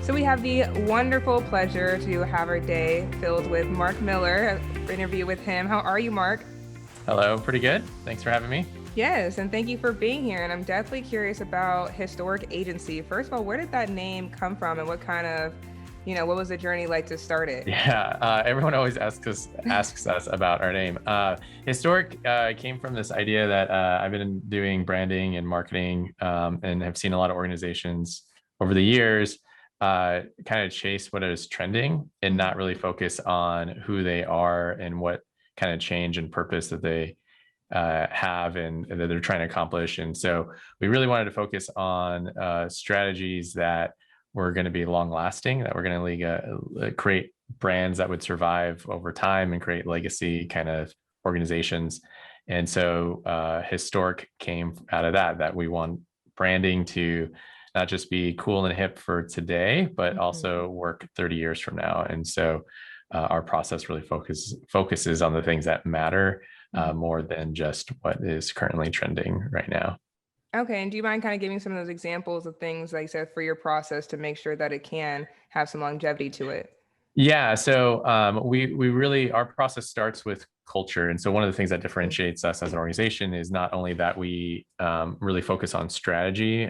So we have the wonderful pleasure to have our day filled with Mark Miller, an interview with him. How are you, Mark? Hello, pretty good. Thanks for having me. Yes, and thank you for being here. And I'm definitely curious about Historic Agency. First of all, where did that name come from and what kind of, what was the journey like to start it? Yeah, everyone always asks us about our name. Historic came from this idea that I've been doing branding and marketing, and have seen a lot of organizations over the years kind of chase what is trending and not really focus on who they are and what kind of change and purpose that they have and that they're trying to accomplish. And so we really wanted to focus on strategies that were going to be long lasting, that were going to create brands that would survive over time and create legacy kind of organizations. And so Historic came out of that we want branding to not just be cool and hip for today, but also work 30 years from now. And so our process really focuses on the things that matter more than just what is currently trending right now. Okay, and do you mind kind of giving some of those examples of things, like you said, for your process to make sure that it can have some longevity to it? Yeah, so we really our process starts with culture, and so one of the things that differentiates us as an organization is not only that we really focus on strategy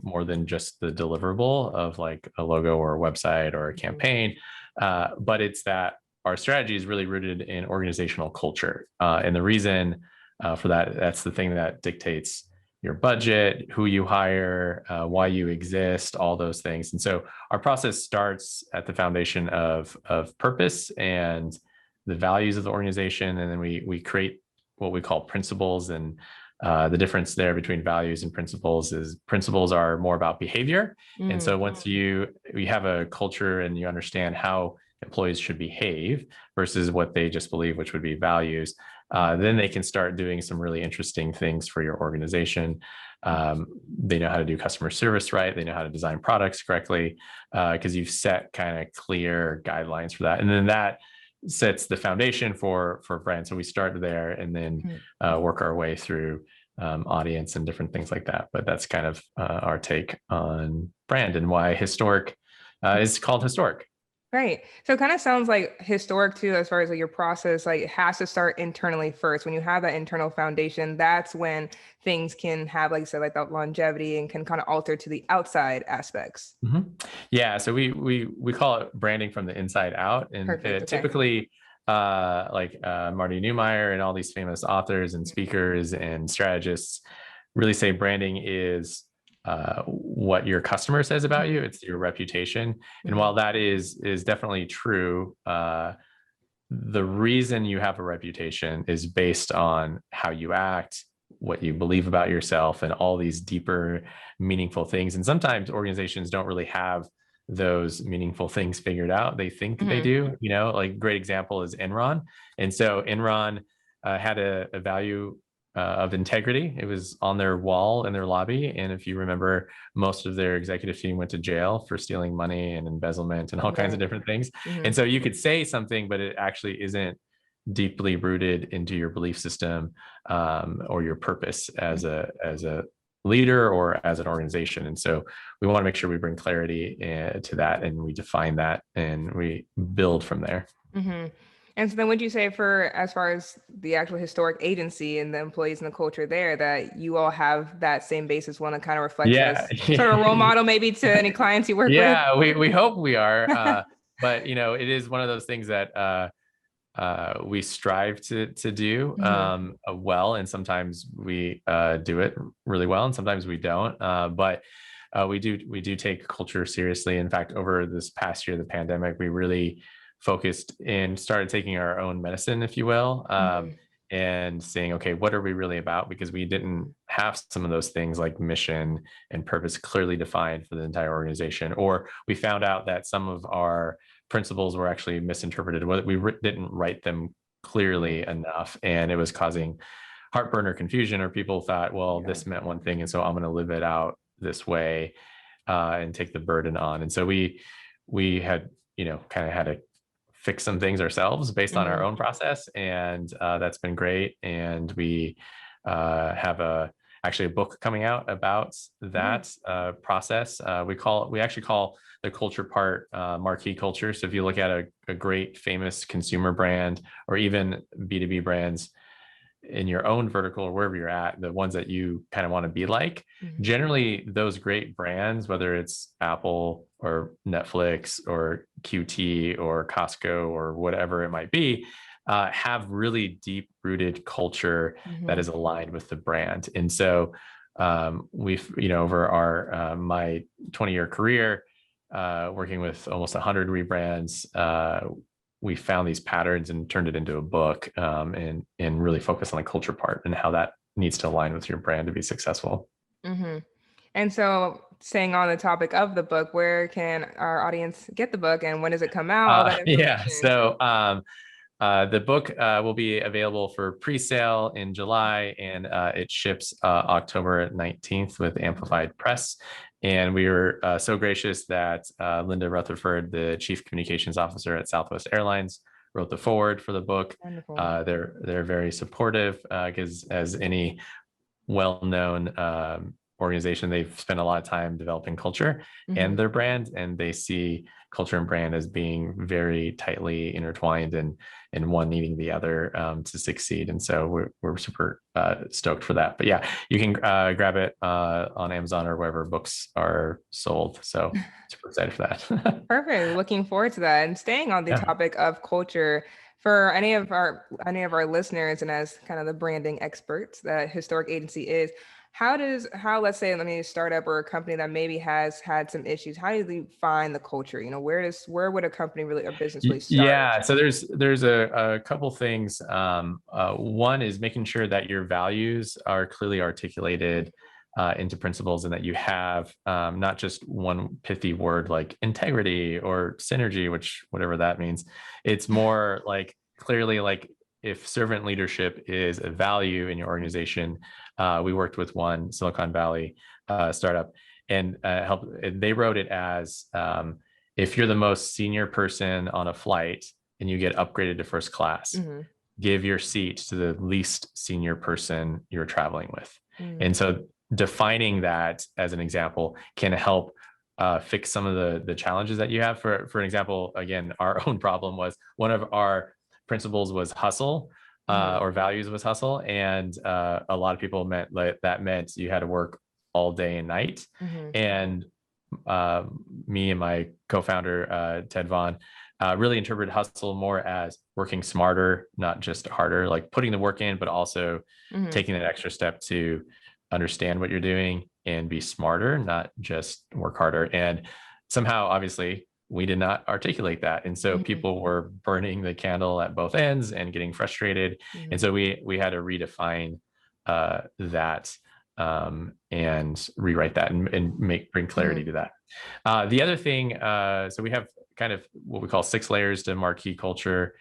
more than just the deliverable of like a logo or a website or a campaign, but it's that our strategy is really rooted in organizational culture, and the reason for that's the thing that dictates your budget, who you hire, why you exist, all those things. And so our process starts at the foundation of purpose and the values of the organization, and then we create what we call principles. And the difference there between values and principles is principles are more about behavior. And so once you have a culture and you understand how employees should behave versus what they just believe, which would be values, then they can start doing some really interesting things for your organization. They know how to do customer service right. They know how to design products correctly because you've set kind of clear guidelines for that. And then that sets the foundation for brand. So we start there and then work our way through audience and different things like that. But that's kind of our take on brand and why Historic is called Historic. Right. So it kind of sounds like historic too, as far as like your process, like it has to start internally first. When you have that internal foundation, that's when things can have, like you said, like that longevity and can kind of alter to the outside aspects. Yeah, so we call it branding from the inside out, and Perfect. Okay. typically, Marty Neumeier and all these famous authors and speakers and strategists really say branding is what your customer says about you. It's your reputation, and while that is definitely true, the reason you have a reputation is based on how you act, what you believe about yourself, and all these deeper, meaningful things. And sometimes organizations don't really have those meaningful things figured out. They think they do, like great example is Enron. And so Enron had a value of integrity. It was on their wall in their lobby. And if you remember, most of their executive team went to jail for stealing money and embezzlement and all kinds of different things. And so you could say something, but it actually isn't deeply rooted into your belief system or your purpose as a leader or as an organization. And so we want to make sure we bring clarity to that, and we define that, and we build from there. And so then would you say, for as far as the actual historic agency and the employees and the culture there, that you all have that same basis, one that kind of reflects Yeah. as sort of a role model maybe to any clients you work with? Yeah, we hope we are. But it is one of those things that we strive to do well, and sometimes we do it really well, and sometimes we don't. But we do take culture seriously. In fact, over this past year, the pandemic, we really focused and started taking our own medicine, if you will, and saying, okay, what are we really about? Because we didn't have some of those things like mission and purpose clearly defined for the entire organization, or we found out that some of our principles were actually misinterpreted. We didn't write them clearly enough, and it was causing heartburn or confusion, or people thought, well, this meant one thing, and so I'm going to live it out this way and take the burden on. And so we had kind of had to fix some things ourselves based on our own process, and that's been great. And we have actually a book coming out about that process. We actually call the culture part marquee culture. So if you look at a great famous consumer brand or even B2B brands in your own vertical or wherever you're at, the ones that you kind of want to be like, generally those great brands, whether it's Apple or Netflix or QT or Costco or whatever it might be, have really deep rooted culture that is aligned with the brand. And so we've, over our my 20-year career, working with almost 100 rebrands, we found these patterns and turned it into a book, and really focus on the culture part and how that needs to align with your brand to be successful. And so, staying on the topic of the book, where can our audience get the book and when does it come out? All that Yeah, information. so the book will be available for pre-sale in July, and it ships October 19th with Amplified Press. And we were so gracious that Linda Rutherford, the Chief Communications Officer at Southwest Airlines, wrote the foreword for the book. Wonderful. They're very supportive because as any well-known organization, they've spent a lot of time developing culture and their brand, and they see culture and brand as being very tightly intertwined and one needing the other to succeed. And so we're super stoked for that. But yeah, you can grab it on Amazon or wherever books are sold. So super excited for that. Perfect. Looking forward to that. And staying on the Yeah. topic of culture, for any of our listeners, and as kind of the branding experts that Historic Agency is, let's say, let me startup or a company that maybe has had some issues, how do you find the culture? Where would a company really or business really start? Yeah, so there's a couple things. One is making sure that your values are clearly articulated into principles, and that you have not just one pithy word like integrity or synergy, which whatever that means. It's more like clearly, like if servant leadership is a value in your organization. We worked with one Silicon Valley startup, and they wrote it as if you're the most senior person on a flight and you get upgraded to first class, give your seat to the least senior person you're traveling with. And so defining that as an example can help fix some of the challenges that you have. For an example, again, our own problem was one of our principles was hustle, or values was hustle. And a lot of people that meant you had to work all day and night. And me and my co-founder, Ted Vaughn, really interpreted hustle more as working smarter, not just harder, like putting the work in, but also taking that extra step to understand what you're doing and be smarter, not just work harder. And somehow, obviously, we did not articulate that. And so people were burning the candle at both ends and getting frustrated. And so we had to redefine that and rewrite that and bring clarity to that. The other thing, so we have kind of what we call 6 layers to marquee culture,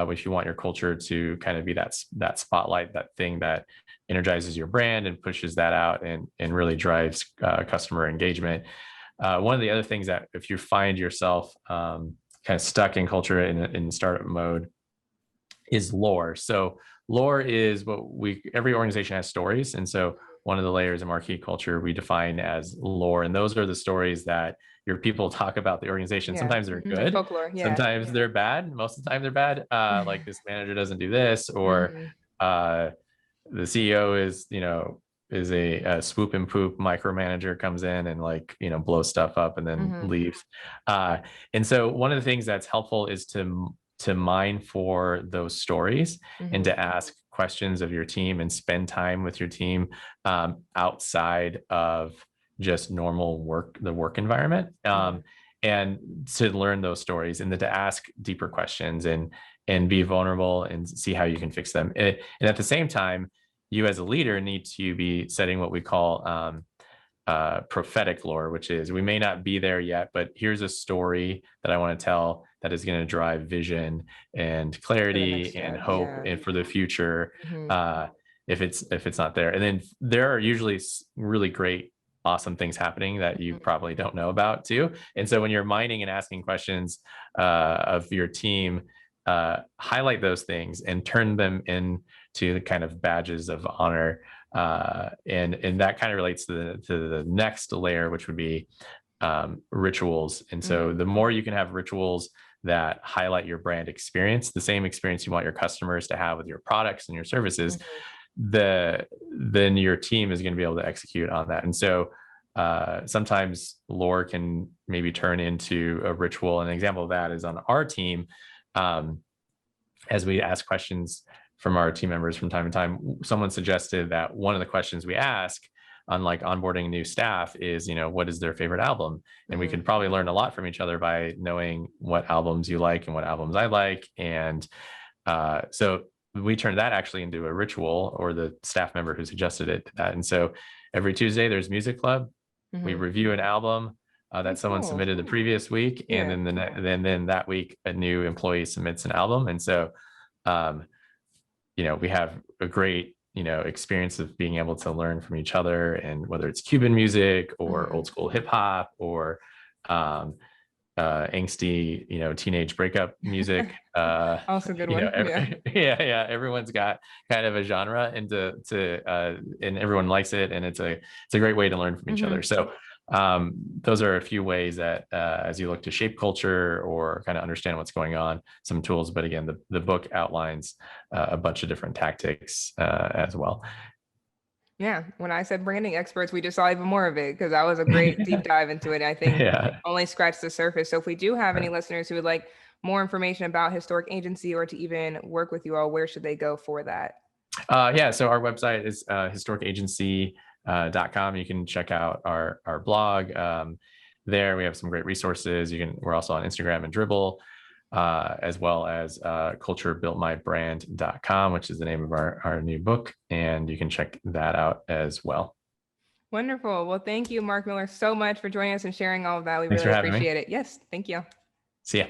which you want your culture to kind of be that spotlight, that thing that energizes your brand and pushes that out and really drives customer engagement. One of the other things that if you find yourself kind of stuck in culture in startup mode is lore. So lore is every organization has stories. And so one of the layers of marquee culture we define as lore. And those are the stories that your people talk about the organization. Sometimes they're good. Folklore. Sometimes they're bad. Most of the time they're bad. Like this manager doesn't do this, or the CEO is a swoop and poop micromanager, comes in and blows stuff up and then leaves. And so one of the things that's helpful is to mine for those stories and to ask questions of your team and spend time with your team outside of just normal the work environment, and to learn those stories and then to ask deeper questions and be vulnerable and see how you can fix them. And at the same time, you as a leader need to be setting what we call prophetic lore, which is we may not be there yet, but here's a story that I want to tell that is going to drive vision and clarity and hope and for the future. If it's not there, and then there are usually really great, awesome things happening that you probably don't know about too. And so when you're mining and asking questions of your team, highlight those things and turn them into the kind of badges of honor And that kind of relates to the next layer, which would be rituals. And so the more you can have rituals that highlight your brand experience, the same experience you want your customers to have with your products and your services, then your team is going to be able to execute on that. And so sometimes lore can maybe turn into a ritual. An example of that is on our team. As we ask questions from our team members from time to time, someone suggested that one of the questions we ask on like onboarding new staff is, what is their favorite album? And we could probably learn a lot from each other by knowing what albums you like and what albums I like. And so we turned that actually into a ritual, or the staff member who suggested it did that. And so every Tuesday there's music club. We review an album that someone submitted the previous week. And then that week a new employee submits an album. And so, we have a great, experience of being able to learn from each other, and whether it's Cuban music or old school hip hop or angsty, teenage breakup music. Also a good one. Everyone's got kind of a genre, and and everyone likes it, and it's a great way to learn from each other. So those are a few ways that as you look to shape culture or kind of understand what's going on, some tools. But again, the book outlines a bunch of different tactics as well. Yeah, when I said branding experts, we just saw even more of it, because that was a great deep dive into it. I think only scratched the surface. So if we do have any listeners who would like more information about Historic Agency, or to even work with you all, where should they go for that? So our website is historicagency.com. You can check out our blog. There we have some great resources. We're also on Instagram and Dribbble, as well as culturebuiltmybrand.com, which is the name of our new book, and you can check that out as well. Wonderful. Well, thank you, Mark Miller, so much for joining us and sharing all of that. We Thanks really for having me. appreciate it. Yes, thank you. See ya.